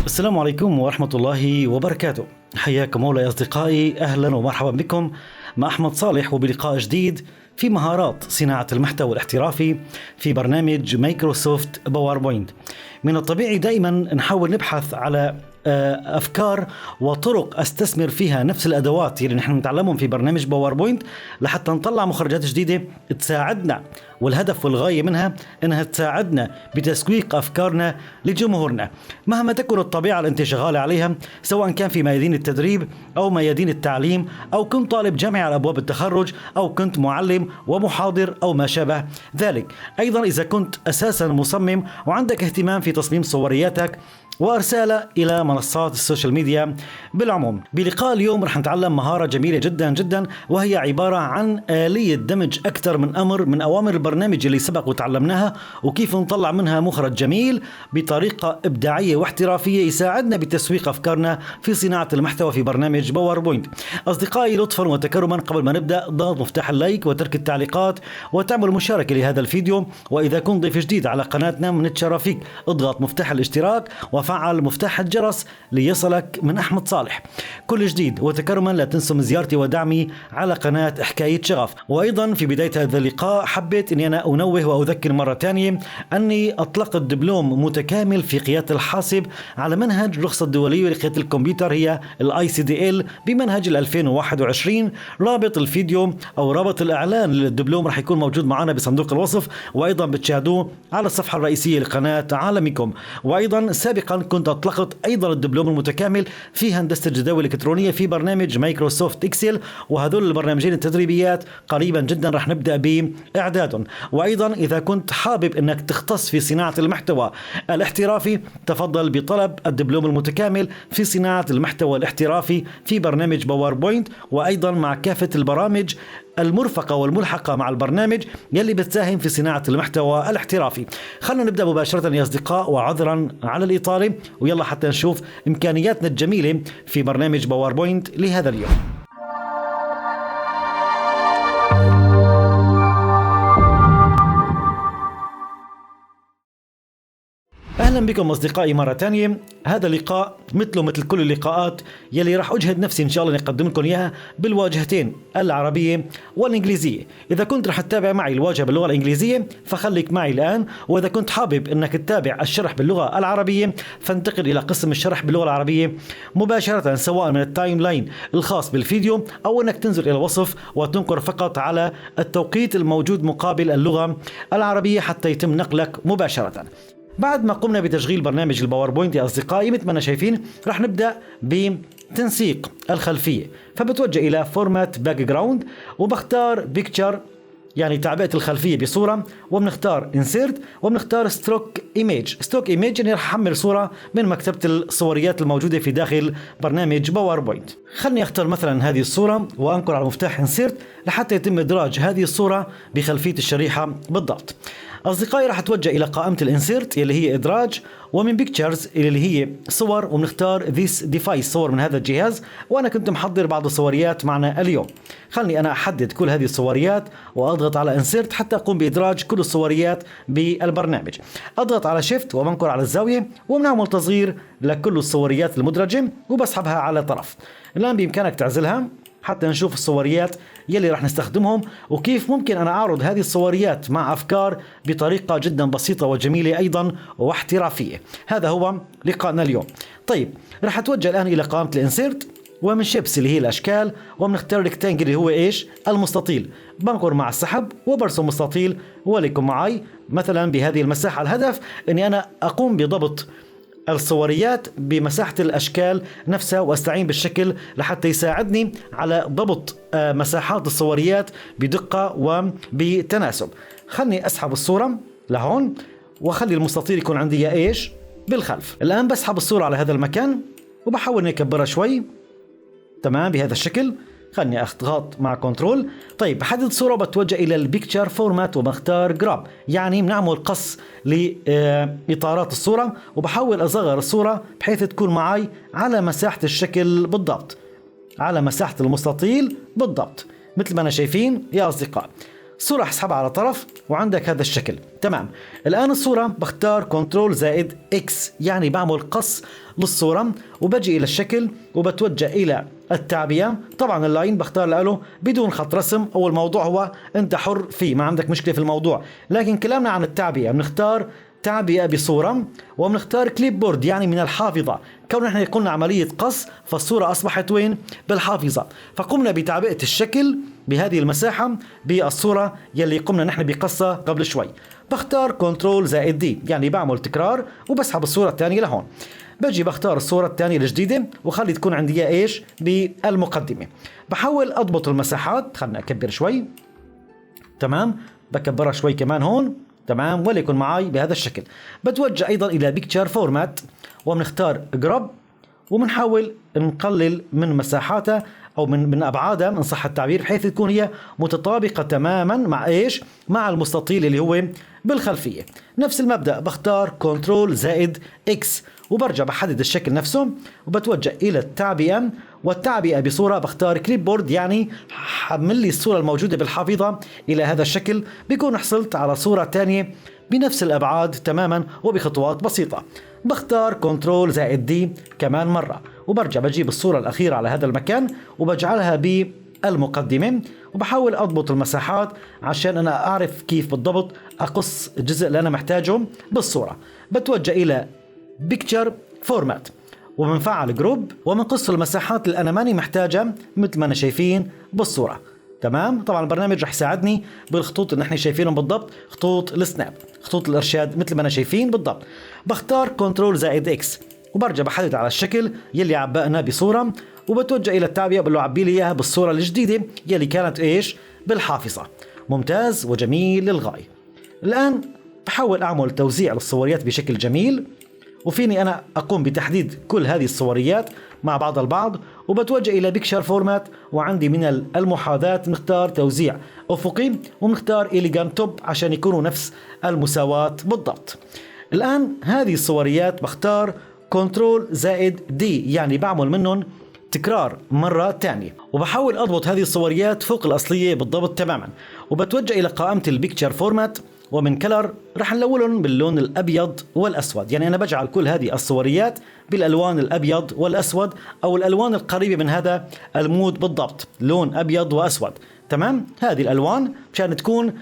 السلام عليكم ورحمة الله وبركاته. حياكم الله يا أصدقائي، أهلا ومرحبا بكم مع أحمد صالح وبلقاء جديد في مهارات صناعة المحتوى الاحترافي في برنامج مايكروسوفت باوربوينت. من الطبيعي دائما نحاول نبحث على أفكار وطرق أستثمر فيها نفس الأدوات اللي نحن نتعلمهم في برنامج باوربوينت لحتى نطلع مخرجات جديدة تساعدنا، والهدف والغاية منها أنها تساعدنا بتسويق أفكارنا لجمهورنا مهما تكون الطبيعة اللي أنت شغال عليها، سواء كان في ميادين التدريب أو ميادين التعليم، أو كنت طالب جامعي على أبواب التخرج، أو كنت معلم ومحاضر أو ما شابه ذلك. أيضا إذا كنت أساسا مصمم وعندك اهتمام في تصميم صورياتك وارسالها الى منصات السوشيال ميديا بالعموم. بلقاء اليوم رح نتعلم مهارة جميلة جدا جدا، وهي عبارة عن آلية دمج أكثر من أمر من أوامر البرنامج اللي سبق وتعلمناها، وكيف نطلع منها مخرج جميل بطريقة إبداعية واحترافية يساعدنا بتسويق أفكارنا في صناعة المحتوى في برنامج باوربوينت. أصدقائي لطفا وتكرما قبل ما نبدأ ضغط مفتاح اللايك وترك التعليقات وتعمل مشاركة لهذا الفيديو، وإذا كنت ضيف جديد على قناتنا بنتشرف فيك اضغط مفتاح الاشتراك وفعل مفتاح الجرس ليصلك من أحمد صالح كل جديد. وتكرما لا تنسوا من زيارتي ودعمي على قناة حكاية شغف. وأيضا في بداية هذا اللقاء حبيت أني أنا أنوه وأذكر مرة تانية أني أطلقت دبلوم متكامل في قيادة الحاسب على منهج الرخصة الدولية لقيادة الكمبيوتر، هي ICDL بمنهج 2021. رابط الفيديو أو رابط الإعلان للدبلوم رح يكون موجود معنا بصندوق الوصف، وأيضا بتشاهدوه على الصفحة الرئيسية لقناة عالمكم. وأيضا سابقا كنت أطلقت أيضا الدبلوم المتكامل في هندسة الجداول الإلكترونية في برنامج مايكروسوفت إكسل، وهذول البرنامجين التدريبيات قريبا جدا رح نبدأ بإعدادهم. وأيضا إذا كنت حابب أنك تختص في صناعة المحتوى الاحترافي تفضل بطلب الدبلوم المتكامل في صناعة المحتوى الاحترافي في برنامج باوربوينت، وأيضا مع كافة البرامج المرفقة والملحقة مع البرنامج يلي بتساهم في صناعة المحتوى الاحترافي. خلونا نبدأ مباشرة يا أصدقاء، وعذرا على الإطالة، ويلا حتى نشوف إمكانياتنا الجميلة في برنامج باوربوينت لهذا اليوم. أهلا بكم أصدقائي مرة تانية. هذا اللقاء مثله مثل كل اللقاءات يلي راح أجهد نفسي إن شاء الله نقدم لكم إياها بالواجهتين العربية والإنجليزية. إذا كنت راح تتابع معي الواجهة باللغة الإنجليزية فخليك معي الآن، وإذا كنت حابب إنك تتابع الشرح باللغة العربية فانتقل إلى قسم الشرح باللغة العربية مباشرة، سواء من التايم لاين الخاص بالفيديو أو إنك تنزل إلى الوصف وتنقر فقط على التوقيت الموجود مقابل اللغة العربية حتى يتم نقلك مباشرة. بعد ما قمنا بتشغيل برنامج الباوربوينت يا أصدقائي مثل ما أنا شايفين رح نبدأ بتنسيق الخلفية، فبتوجه إلى فورمات باك جراوند وبختار بيكتشر يعني تعبئة الخلفية بصورة، وبنختار انسيرت وبنختار ستروك ايميج. ستروك ايميج يعني رح احمل صورة من مكتبة الصوريات الموجودة في داخل برنامج باوربوينت. خلني اختار مثلا هذه الصورة وانقر على مفتاح انسيرت لحتى يتم ادراج هذه الصورة بخلفية الشريحة بالضبط. أصدقائي راح أتوجه إلى قائمة الانسيرت اللي هي إدراج، ومن بيكتشرز اللي هي صور، وبنختار this device صور من هذا الجهاز، وأنا كنت محضر بعض الصوريات معنا اليوم. خلني أنا أحدد كل هذه الصوريات وأضغط على انسيرت حتى أقوم بإدراج كل الصوريات بالبرنامج. أضغط على شيفت وبنقر على الزاوية وبنعمل تصغير لكل الصوريات المدرجة وبسحبها على طرف. الآن بإمكانك تعزلها حتى نشوف الصوريات يلي راح نستخدمهم وكيف ممكن أنا أعرض هذه الصوريات مع أفكار بطريقة جدا بسيطة وجميلة أيضا واحترافية. هذا هو لقاءنا اليوم. طيب راح أتوجه الآن إلى قائمة الانسيرت، ومن شيبس اللي هي الأشكال، وبنختار ريكتانجل اللي هو إيش المستطيل. بنقر مع السحب وبرسم مستطيل وليكن معي مثلا بهذه المساحة. الهدف أني أنا أقوم بضبط الصوريات بمساحة الأشكال نفسها وأستعين بالشكل لحتى يساعدني على ضبط مساحات الصوريات بدقة وبتناسب. خلني أسحب الصورة لهون وخلي المستطيل يكون عندي إيش بالخلف. الآن بسحب الصورة على هذا المكان وبحاول أن أكبرها شوي تمام بهذا الشكل. خلني اضغط مع كنترول. طيب بحدد صورة وبتوجه الى البيكتشر فورمات وبختار جراب، يعني بنعمل قص لإطارات الصورة وبحاول اصغر الصورة بحيث تكون معي على مساحة الشكل بالضبط، على مساحة المستطيل بالضبط. مثل ما أنا شايفين يا أصدقاء. الصورة أسحبها على طرف وعندك هذا الشكل. تمام. الآن الصورة بختار كنترول زائد إكس، يعني بعمل قص للصورة وبجي إلى الشكل وبتوجه إلى التعبئة. طبعا اللاين بختار له بدون خط رسم، أو الموضوع هو أنت حر فيه، ما عندك مشكلة في الموضوع، لكن كلامنا عن التعبئة بنختار تعبئة بصورة وبنختار كليب بورد يعني من الحافظة. كون نحن قلنا عملية قص فالصورة أصبحت وين؟ بالحافظة، فقمنا بتعبئة الشكل بهذه المساحة بالصورة يلي قمنا نحن بقصها قبل شوي. بختار كنترول زائد دي، يعني بعمل تكرار وبسحب الصورة الثانية لهون. بجي بختار الصورة الثانية الجديدة وخلي تكون عندي ايش بالمقدمة. بحاول اضبط المساحات، خلنا اكبر شوي. تمام، بكبرها شوي كمان هون. تمام، وليكن معي بهذا الشكل. بتوجه ايضا الى بيكتشر فورمات وبنختار جروب وبنحاول نقلل من مساحاتها او من ابعادها ان صح التعبير، بحيث تكون هي متطابقه تماما مع ايش؟ مع المستطيل اللي هو بالخلفيه. نفس المبدا، بختار كنترول زائد اكس وبرجع بحدد الشكل نفسه وبتوجه الى التعبئه، والتعبئه بصوره بختار كليب بورد، يعني حمل لي الصوره الموجوده بالحافظه الى هذا الشكل، بيكون حصلت على صوره ثانيه بنفس الابعاد تماما وبخطوات بسيطه. بختار كنترول زائد دي كمان مره وبرجع بجيب الصوره الاخيره على هذا المكان وبجعلها بالمقدمه وبحاول اضبط المساحات عشان انا اعرف كيف بالضبط اقص الجزء اللي انا محتاجه بالصوره. بتوجه الى بيكتشر فورمات وبنفعل جروب وبنقص المساحات اللي انا ماني محتاجها مثل ما انا شايفين بالصوره. تمام، طبعا البرنامج رح يساعدني بالخطوط اللي نحن شايفينهم بالضبط، خطوط السناب، خطوط الارشاد مثل ما انا شايفين بالضبط. بختار كنترول زائد اكس وبرجع بحدد على الشكل يلي عبأنا بصوره وبتوجه الى التعبئه بقول له عبي لي اياها بالصوره الجديده يلي كانت ايش؟ بالحافظه. ممتاز وجميل للغايه. الان بحاول اعمل توزيع للصوريات بشكل جميل، وفيني أنا أقوم بتحديد كل هذه الصوريات مع بعض البعض وبتوجه إلى بيكتشر فورمات، وعندي من المحاذاة نختار توزيع أفقي ونختار إليجان توب عشان يكونوا نفس المساواة بالضبط. الآن هذه الصوريات بختار كنترول زائد دي، يعني بعمل منهم تكرار مرة تانية وبحاول أضبط هذه الصوريات فوق الأصلية بالضبط تماما. وبتوجه إلى قائمة البيكتشر فورمات ومن كلر رح نلونهم باللون الأبيض والأسود، يعني أنا بجعل كل هذه الصوريات بالألوان الأبيض والأسود أو الألوان القريبة من هذا المود بالضبط، لون أبيض وأسود. تمام، هذه الألوان مشان تكون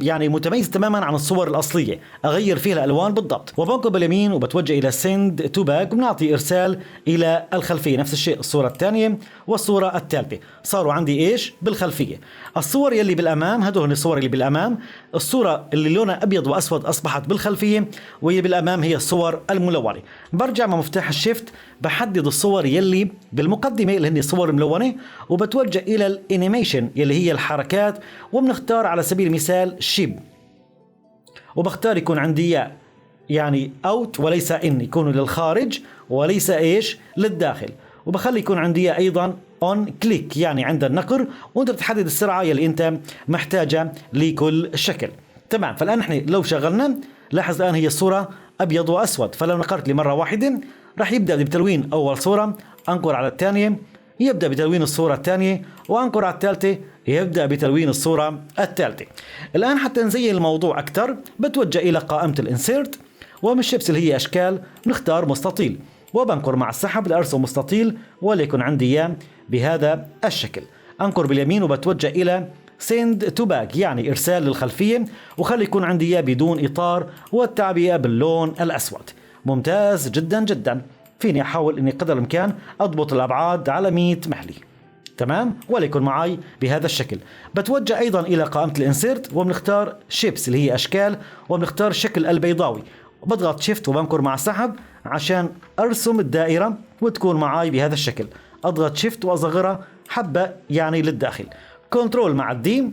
يعني متميز تماما عن الصور الأصلية، أغير فيها الألوان بالضبط. وبنقل باليمين وبتوجه إلى سند تو باك وبنعطي إرسال إلى الخلفية. نفس الشيء الصورة الثانية والصورة الثالثة صاروا عندي إيش بالخلفية. الصور يلي بالأمام هدول الصور اللي بالأمام، الصورة اللي لونها أبيض وأسود أصبحت بالخلفية، واللي بالأمام هي الصور الملونة. برجع مع مفتاح الشيفت بحدد الصور يلي بالمقدمة اللي هن الصور الملونة وبتوجه إلى الانيميشن يلي هي الحركات، وبنختار على سبيل المثال شيب وبختار يكون عندي يعني اوت وليس ان، يكون للخارج وليس ايش للداخل. وبخلي يكون عندي ايضا اون كليك يعني عند النقر، وانت بتحدد السرعه يلي انت محتاجه لكل شكل. تمام، فالان نحن لو شغلنا لاحظ الان هي الصوره ابيض واسود، فلو نقرت لمره واحده راح يبدا بتلوين اول صوره، انقر على الثانيه يبدا بتلوين الصوره الثانيه، وانقر على الثالثه يبدا بتلوين الصوره الثالثه. الان حتى نزين الموضوع اكثر بتوجه الى قائمه الانسيرت ومن الشيبس اللي هي اشكال نختار مستطيل وبنقر مع السحب لارسم مستطيل وليكن عندي اياه بهذا الشكل. انقر باليمين وبتوجه الى سند تو باك يعني ارسال للخلفيه، وخلي يكون عندي اياه بدون اطار والتعبئه باللون الاسود. ممتاز جدا جدا. فيني احاول اني قدر الامكان اضبط الابعاد على 100 محلي. تمام، وليكن معي بهذا الشكل. بتوجه ايضا الى قائمه الانسيرت وبنختار شيبس اللي هي اشكال وبنختار الشكل البيضاوي وبضغط شيفت وبنكر مع السحب عشان ارسم الدائره وتكون معي بهذا الشكل. اضغط شيفت واصغرها حبه يعني للداخل. كنترول مع الدي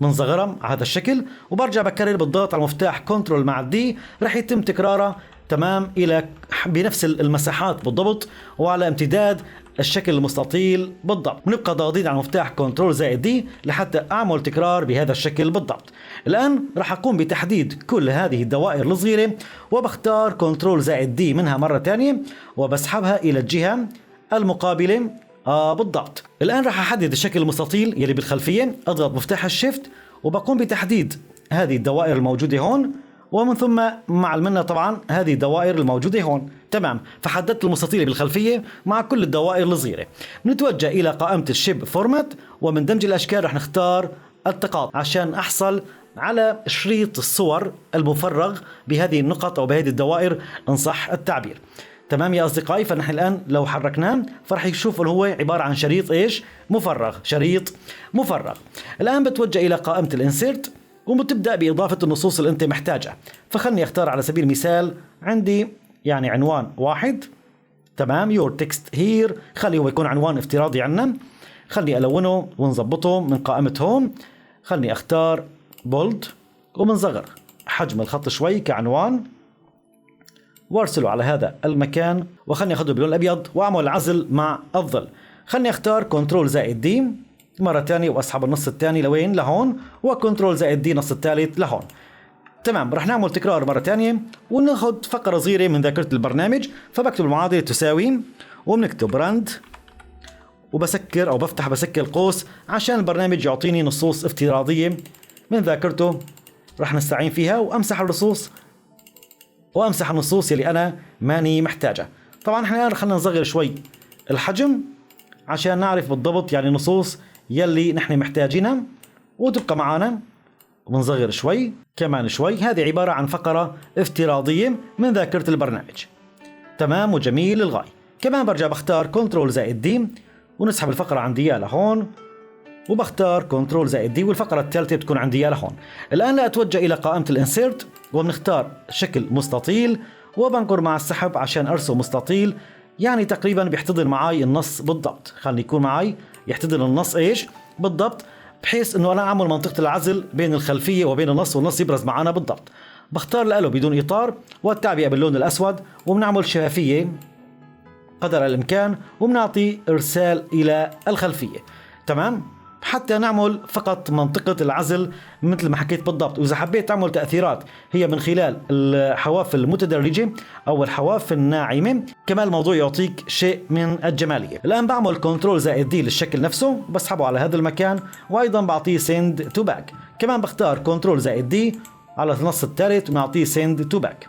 بنصغرها على هذا الشكل، وبرجع بكرر بالضغط على المفتاح كنترول مع الدي رح يتم تكرارها تمام الى بنفس المساحات بالضبط وعلى امتداد الشكل المستطيل بالضبط. بنبقى ضاغطين على مفتاح كنترول زائد دي لحتى اعمل تكرار بهذا الشكل بالضبط. الان راح اقوم بتحديد كل هذه الدوائر الصغيره وبختار كنترول زائد دي منها مره ثانيه وبسحبها الى الجهه المقابله بالضبط. الآن راح أحدد الشكل المستطيل يلي بالخلفية، أضغط مفتاح الشيفت وبقوم بتحديد هذه الدوائر الموجودة هون، ومن ثم مع المنة طبعا هذه الدوائر الموجودة هون. تمام، فحددت المستطيل بالخلفية مع كل الدوائر الصغيرة. بنتوجه إلى قائمة الشيب فورمات، ومن دمج الأشكال رح نختار التقاطع عشان أحصل على شريط الصور المفرغ بهذه النقط أو بهذه الدوائر إن صح التعبير. تمام يا أصدقائي، فنحن الآن لو حركناه فرح يشوف هو عبارة عن شريط إيش؟ مفرغ، شريط مفرغ. الآن بتوجه إلى قائمة الانسيرت وبتبدأ بإضافة النصوص اللي أنت محتاجها. فخلني أختار على سبيل المثال عندي يعني عنوان واحد. تمام، يور تكست هير، خلي هو يكون عنوان افتراضي عنا. خلني ألونه ونظبطه من قائمة هوم. خلني أختار بولد وبنصغر حجم الخط شوي كعنوان وارسله على هذا المكان، وخلني أخذه باللون الأبيض وأعمل عزل مع الظل. خلني أختار كنترول زائد دي مرة ثانية وأسحب النص الثاني لوين؟ لهون، وكنترول زائد دي نص الثالث لهون. تمام، رح نعمل تكرار مرة ثانية وناخذ فقرة صغيرة من ذاكرة البرنامج. فبكتب المعادلة تساوي وبنكتب راند وبسكر أو بفتح بسكر القوس عشان البرنامج يعطيني نصوص افتراضية من ذاكرته رح نستعين فيها، وأمسح النصوص يلي أنا ماني محتاجة. طبعا احنا الآن خلينا نصغر شوي الحجم عشان نعرف بالضبط يعني النصوص يلي نحن محتاجينها، وتبقى معنا ونصغر شوي كمان شوي. هذه عبارة عن فقرة افتراضية من ذاكرة البرنامج. تمام وجميل للغاية. كمان برجع بختار كنترول زائد دي ونسحب الفقرة عندي لهون، وبختار كنترول زائد دي والفقرة الثالثة بتكون عندي لهون. الآن لا أتوجه إلى قائمة الانسيرت وبنختار شكل مستطيل وبنقر مع السحب عشان أرسم مستطيل يعني تقريبا بيحتضن معي النص بالضبط. خلي يكون معي يحتضن النص إيش بالضبط، بحيث إنه أنا أعمل منطقة العزل بين الخلفية وبين النص والنص يبرز معنا بالضبط. بختار له بدون إطار والتعبئة باللون الأسود، وبنعمل شفافية قدر الإمكان وبنعطي إرسال إلى الخلفية. تمام، حتى نعمل فقط منطقة العزل مثل ما حكيت بالضبط. وإذا حبيت تعمل تأثيرات هي من خلال الحواف المتدرجة أو الحواف الناعمة، كمان الموضوع يعطيك شيء من الجمالية. الآن بعمل كنترول زائد دي للشكل نفسه، بسحبه على هذا المكان وأيضا بعطيه سند تو باك. كمان بختار كنترول زائد دي على النص الثالث ونعطيه سند تو باك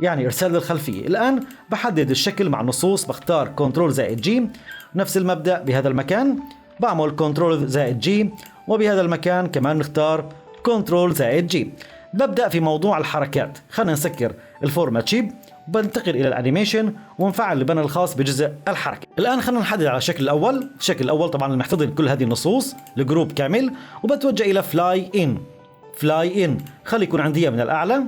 يعني إرسال للخلفية. الآن بحدد الشكل مع النصوص، بختار كنترول زائد جي، نفس المبدأ بهذا المكان بعمل كنترول زائد جي، وبهذا المكان كمان نختار كنترول زائد جي. ببدأ في موضوع الحركات. خلينا نسكر الفورمات شيب وبنتقل إلى الأنيميشن ونفعل البناء الخاص بجزء الحركة. الآن خلينا نحدد على الشكل الأول. الشكل الأول طبعا المحتضن كل هذه النصوص الجروب كامل، وبتوجه إلى فلاي إن خلي يكون عندي من الأعلى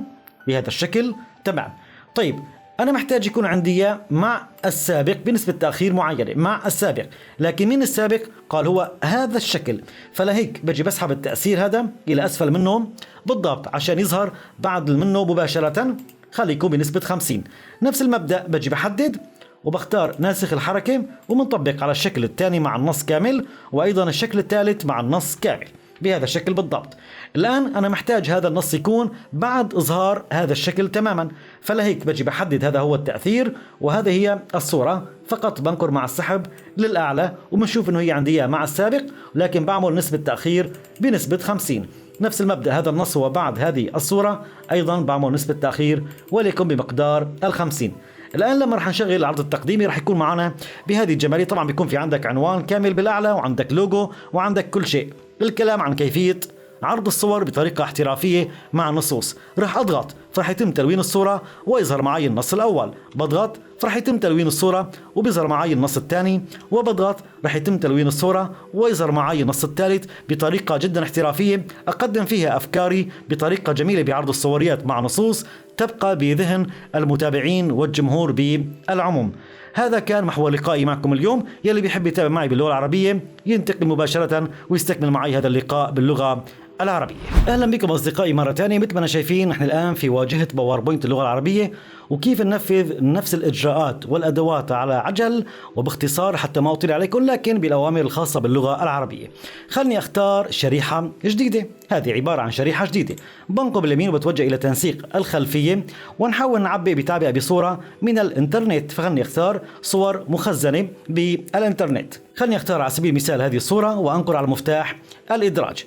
بهذا الشكل. تمام، طيب أنا محتاج يكون عندي مع السابق بنسبة تأخير معينة مع السابق، لكن من السابق قال هو هذا الشكل، فلهيك بجي بسحب التأثير هذا إلى أسفل منه بالضبط عشان يظهر بعد منه مباشرة. خلي يكون بنسبة 50. نفس المبدأ بجي بحدد وبختار ناسخ الحركة ومنطبق على الشكل الثاني مع النص كامل، وأيضا الشكل الثالث مع النص كامل بهذا الشكل بالضبط. الآن أنا محتاج هذا النص يكون بعد إظهار هذا الشكل تماما، فلهيك بجي بحدد هذا هو التأثير وهذه هي الصورة. فقط بنقر مع السحب للأعلى وبنشوف إنه هي عندي مع السابق، لكن بعمل نسبة تأخير بنسبة 50. نفس المبدأ، هذا النص هو بعد هذه الصورة أيضا بعمل نسبة تأخير وليكن بمقدار 50. الآن لما رح نشغل العرض التقديمي رح يكون معنا بهذه الجمالية. طبعا بيكون في عندك عنوان كامل بالأعلى وعندك لوجو وعندك كل شيء للكلام عن كيفية عرض الصور بطريقة احترافية مع النصوص. رح أضغط فرح يتم تلوين الصورة ويظهر معي النص الأول، بضغط فرح يتم تلوين الصورة وبيظهر معي النص الثاني، وبضغط رح يتم تلوين الصورة ويظهر معي النص الثالث بطريقة جدا احترافية أقدم فيها أفكاري بطريقة جميلة بعرض الصوريات مع نصوص تبقى بذهن المتابعين والجمهور بالعموم. هذا كان محور لقائي معكم اليوم. يلي بيحب يتابع معي باللغة العربية ينتقل مباشرة ويستكمل معي هذا اللقاء باللغة العربية. أهلا بكم أصدقائي مرة ثانية. مثل ما أنا شايفين نحن الآن في واجهة باوربوينت اللغة العربية، وكيف ننفذ نفس الإجراءات والأدوات على عجل وباختصار حتى ما أطيل عليكم، لكن بالأوامر الخاصة باللغة العربية. خلني أختار شريحة جديدة. هذه عبارة عن شريحة جديدة. بنقب اليمين وبتوجه إلى تنسيق الخلفية، ونحاول نعبي بتعبئة بصورة من الإنترنت. فخلني أختار صور مخزنة بالإنترنت. خلني أختار على سبيل المثال هذه الصورة وأنقر على مفتاح الإدراج.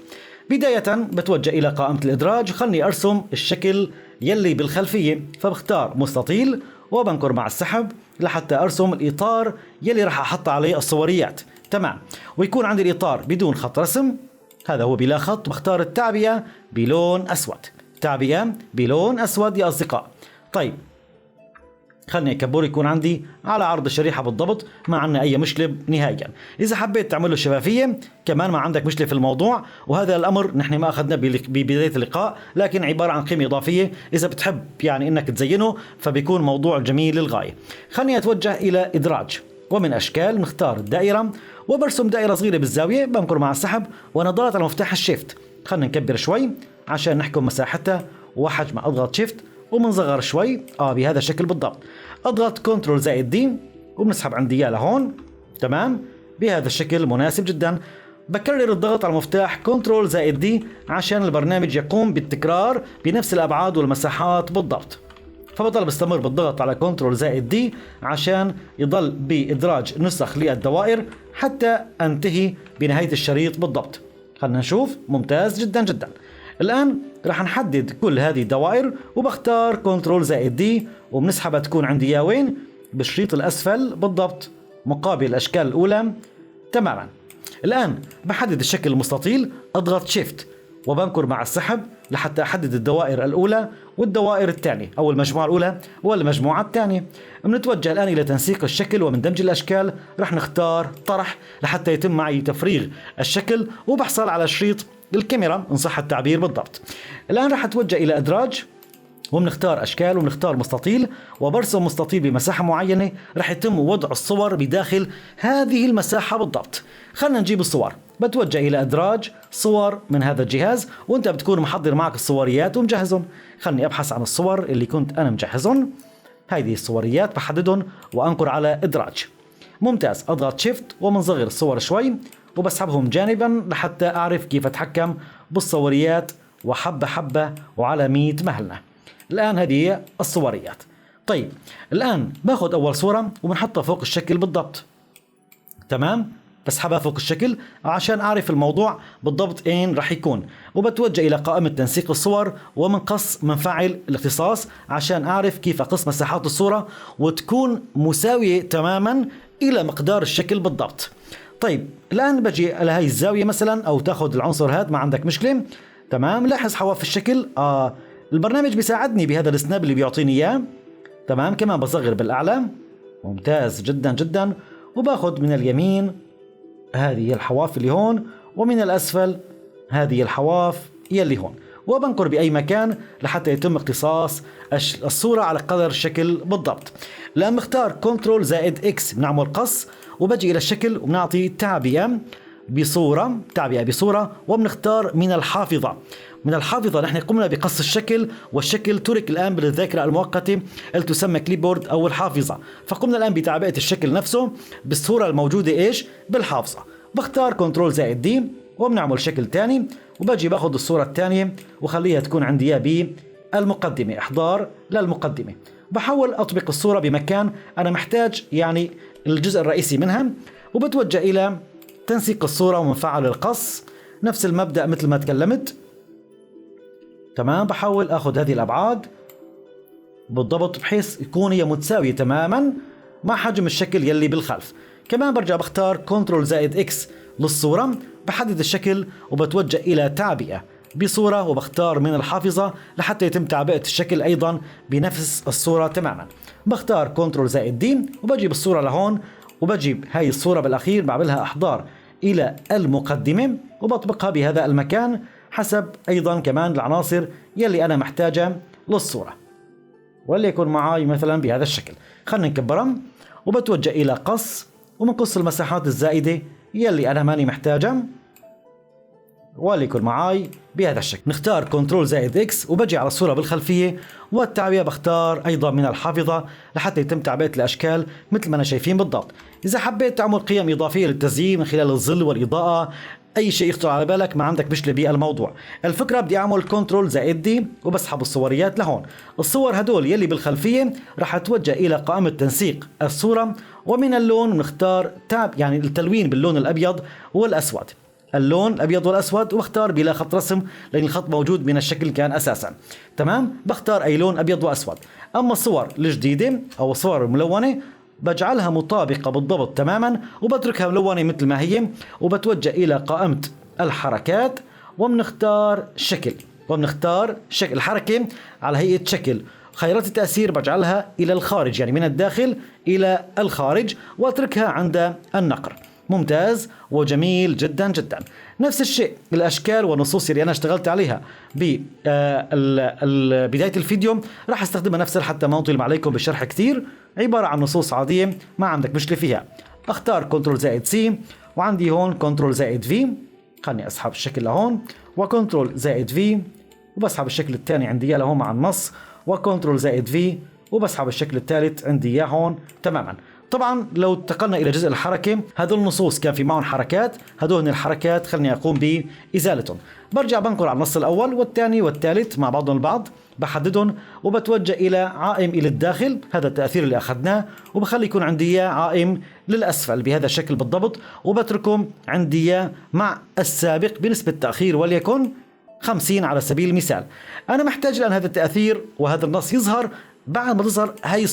بداية بتوجه إلى قائمة الإدراج، خلني أرسم الشكل يلي بالخلفية. فبختار مستطيل وبنكر مع السحب لحتى أرسم الإطار يلي راح أحط عليه الصوريات. تمام، ويكون عندي الإطار بدون خط رسم، هذا هو بلا خط. بختار التعبئة بلون أسود، تعبئة بلون أسود يا أصدقاء. طيب خلني أكبر يكون عندي على عرض الشريحة بالضبط، ما عندنا أي مشكلة نهائيا. إذا حبيت تعمل له شفافية كمان ما عندك مشكلة في الموضوع، وهذا الأمر نحن ما أخذنا ببداية اللقاء، لكن عبارة عن قيمة إضافية. إذا بتحب يعني إنك تزينه فبيكون موضوع جميل للغاية. خلني أتوجه إلى إدراج، ومن أشكال نختار الدائرة وبرسم دائرة صغيرة بالزاوية. بنكر مع السحب وأنا ضغط على مفتاح الشيفت. خلنا نكبر شوي عشان نحكم مساحتها وحجمها. أضغط شيفت ومنصغر شوي بهذا الشكل بالضبط. اضغط كنترول زائد دي وبنسحب عندي اياه لهون. تمام، بهذا الشكل مناسب جدا. بكرر الضغط على مفتاح كنترول زائد دي عشان البرنامج يقوم بالتكرار بنفس الابعاد والمساحات بالضبط. فبضل بستمر بالضغط على كنترول زائد دي عشان يضل بإدراج نسخ للدوائر حتى انتهي بنهاية الشريط بالضبط. خلنا نشوف. ممتاز جدا جدا. الآن راح نحدد كل هذه الدوائر وبختار كنترول زائد دي وبنسحبها تكون عندي يا وين بالشريط الأسفل بالضبط مقابل الأشكال الأولى تماما. الآن بحدد الشكل المستطيل، أضغط شيفت وبنكر مع السحب لحتى أحدد الدوائر الأولى والدوائر الثانية، أو المجموعة الأولى والمجموعة الثانية. بنتوجه الآن إلى تنسيق الشكل ومن دمج الأشكال رح نختار طرح لحتى يتم معي تفريغ الشكل وبحصل على شريط الكاميرا إن صح التعبير بالضبط. الآن رح أتوجه إلى إدراج وبنختار أشكال وبنختار مستطيل وبرسم مستطيل بمساحة معينة. رح يتم وضع الصور بداخل هذه المساحة بالضبط. خلنا نجيب الصور. بتوجه إلى إدراج صور من هذا الجهاز، وأنت بتكون محضر معك الصوريات ومجهزهم. خلني أبحث عن الصور اللي كنت أنا مجهزهم. هذه الصوريات بحددهم وأنقر على إدراج. ممتاز. أضغط شيفت ومنصغر الصور شوي وبسحبهم جانبا لحتى أعرف كيف أتحكم بالصوريات وحبة حبة وعلى 100 مهلنا. الآن هذه هي الصوريات. طيب الآن باخذ أول صورة وبنحطها فوق الشكل بالضبط. تمام، بسحبها فوق الشكل عشان أعرف الموضوع بالضبط أين رح يكون، وبتوجه إلى قائمة تنسيق الصور ومنقص منفعل الاختصاص عشان أعرف كيف أقص مساحات الصورة وتكون مساوية تماما إلى مقدار الشكل بالضبط. طيب الآن بجي على هاي الزاوية مثلا، أو تاخذ العنصر هذا ما عندك مشكلة. تمام، لاحظ حواف الشكل. البرنامج بيساعدني بهذا السناب اللي بيعطيني إياه. تمام، كمان بصغر بالأعلى. ممتاز جدا جدا. وباخذ من اليمين هذه الحواف اللي هون، ومن الأسفل هذه الحواف يلي هون، وبنقر بأي مكان لحتى يتم اقتصاص الصورة على قدر الشكل بالضبط. لأن بختار كنترول زائد إكس بنعمل قص، وبجي إلى الشكل وبنعطي تعبئة بصورة وبنختار من الحافظة. من الحافظة نحن قمنا بقص الشكل، والشكل ترك الآن بالذاكرة المؤقتة اللي تسمى كليبورد أو الحافظة. فقمنا الآن بتعبئة الشكل نفسه بالصورة الموجودة بالحافظة. بختار كنترول زائد دي وبنعمل شكل تاني، وبجي باخذ الصورة الثانية وخليها تكون عندي بالمقدمة. إحضار للمقدمة. بحاول أطبق الصورة بمكان أنا محتاج يعني الجزء الرئيسي منها، وبتوجه إلى تنسيق الصورة ومنفعل القص. نفس المبدأ مثل ما تكلمت. تمام، بحاول أخذ هذه الأبعاد بالضبط بحيث يكون هي متساوية تماما مع حجم الشكل يلي بالخلف. كمان برجع بختار كنترول زائد إكس للصورة، بحدد الشكل وبتوجه إلى تعبئة بصورة وبختار من الحافظة لحتى يتم تعبئة الشكل أيضا بنفس الصورة تماما. بختار كنترول زائد دي وبجيب الصورة لهون، وبجيب هاي الصورة بالأخير بعملها إحضار إلى المقدمة وبطبقها بهذا المكان حسب أيضا كمان العناصر يلي أنا محتاجة للصورة، وليكن معي مثلا بهذا الشكل. خلنا نكبرها وبتوجه إلى قص ومنقص المساحات الزائدة يلي أنا ماني محتاجة، وليكن معي بهذا الشكل. نختار كنترول زائد اكس وبجي على الصورة بالخلفية، والتعبئة بختار ايضا من الحافظة لحتى يتم تعبئة الاشكال مثل ما انا شايفين بالضبط. اذا حبيت تعمل قيم اضافية للتزيين من خلال الظل والاضاءة، اي شيء يخطر على بالك، ما عندك مشكله بالموضوع. الفكره بدي اعمل كنترول زائد دي وبسحب الصوريات لهون. الصور هدول يلي بالخلفيه راح اتوجه الى قائمه تنسيق الصوره، ومن اللون بنختار تاب يعني التلوين باللون الابيض والاسود، اللون الابيض والاسود، واختار بلا خط رسم لان الخط موجود من الشكل كان اساسا. تمام، بختار اي لون ابيض واسود. اما الصور الجديده او الصور الملونه بجعلها مطابقة بالضبط تماما وبتركها ملونة مثل ما هي، وبتوجه إلى قائمة الحركات وبنختار شكل الحركة على هيئة شكل. خيارات التأثير بجعلها إلى الخارج، يعني من الداخل إلى الخارج، واتركها عند النقر. ممتاز وجميل جدا جدا. نفس الشيء الاشكال والنصوص اللي انا اشتغلت عليها بدايه الفيديو راح استخدمها نفسها حتى ما اطيل عليكم بالشرح كثير. عباره عن نصوص عاديه ما عندك مشكله فيها. اختار كنترول زائد سي، وعندي هون كنترول زائد في، خلني اسحب الشكل لهون، وكنترول زائد في وبسحب الشكل الثاني عندي اياه لهون مع النص، وكنترول زائد في وبسحب الشكل الثالث عندي اياه هون تماما. طبعا لو انتقلنا الى جزء الحركه، هذول النصوص كان في معهم حركات، هذول الحركات خلني اقوم بازالتهم. برجع بنقر على النص الاول والثاني والثالث مع بعضهم البعض، بحددهم وبتوجه الى عائم الى الداخل، هذا التاثير اللي اخذناه، وبخلي يكون عندي اياه عائم للاسفل بهذا الشكل بالضبط، وبتركهم عندي اياه مع السابق بنسبه تاخير وليكن 50 على سبيل المثال. انا محتاج الان هذا التاثير وهذا النص يظهر بعد ما تظهر هاي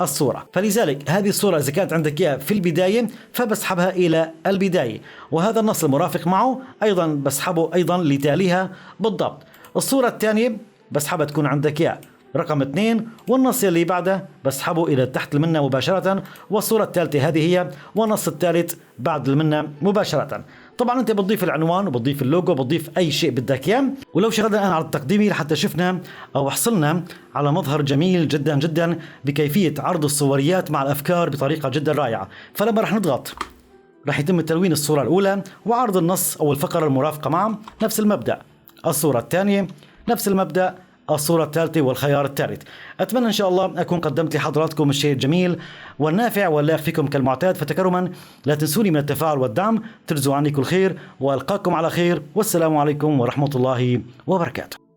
الصورة، فلذلك هذه الصورة إذا كانت عندك إياها في البداية فبسحبها إلى البداية، وهذا النص المرافق معه أيضا بسحبه أيضا لتاليها بالضبط. الصورة الثانية بسحبها تكون عندك إياها رقم 2، والنص اللي بعده بسحبه إلى تحت المنة مباشرة، والصورة الثالثة هذه هي، والنص الثالث بعد المنة مباشرة. طبعا انت بتضيف العنوان وبتضيف اللوجو وبتضيف اي شيء بدك اياه. ولو شغلنا الان على التقديمي لحتى شفنا او حصلنا على مظهر جميل جدا جدا بكيفية عرض الصوريات مع الافكار بطريقة جدا رائعة. فلما رح نضغط رح يتم تلوين الصورة الاولى وعرض النص او الفقرة المرافقة معه، نفس المبدأ الصورة الثانية، نفس المبدأ الصورة الثالثة والخيار الثالث. أتمنى إن شاء الله أكون قدمت لحضراتكم الشيء الجميل والنافع واللائق فيكم كالمعتاد. فتكرما لا تنسوني من التفاعل والدعم، ترجو عني كل خير، وألقاكم على خير، والسلام عليكم ورحمة الله وبركاته.